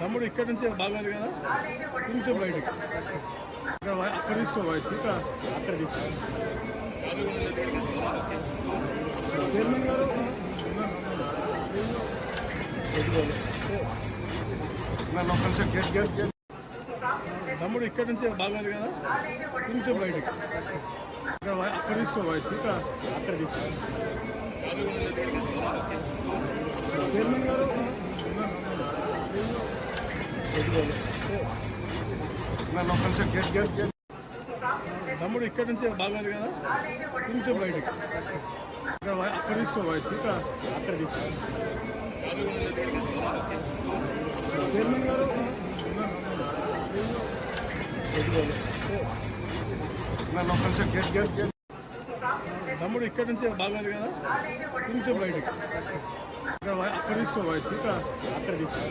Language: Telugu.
తమ్ముడు ఇక్కడ నుంచి బాగోదు కదా, కొంచెం బయటకి అక్కడ తీసుకో వాయిస్ ఇంకా అక్కడ తీసుకో. చైర్మన్ గారు తమ్ముడు ఇక్కడ నుంచి బాగోదు కదా, కొంచెం బయటకి అక్కడ తీసుకో వాయిస్ ఇంకా అక్కడ తీసుకో. చైర్మన్ గారు తమ్ముడు ఇక్కడ నుంచి బాగోదు కదా, కొంచెం బయటకి అక్కడ తీసుకో వాయిస్ ఇంకా అక్కడ తీసుకో. చైర్మన్ గారు తమ్ముడు ఇక్కడ నుంచి బాగోదు కదా, కొంచెం బయటకి అక్కడ తీసుకో వాయిస్ ఇంకా అక్కడ తీసుకో.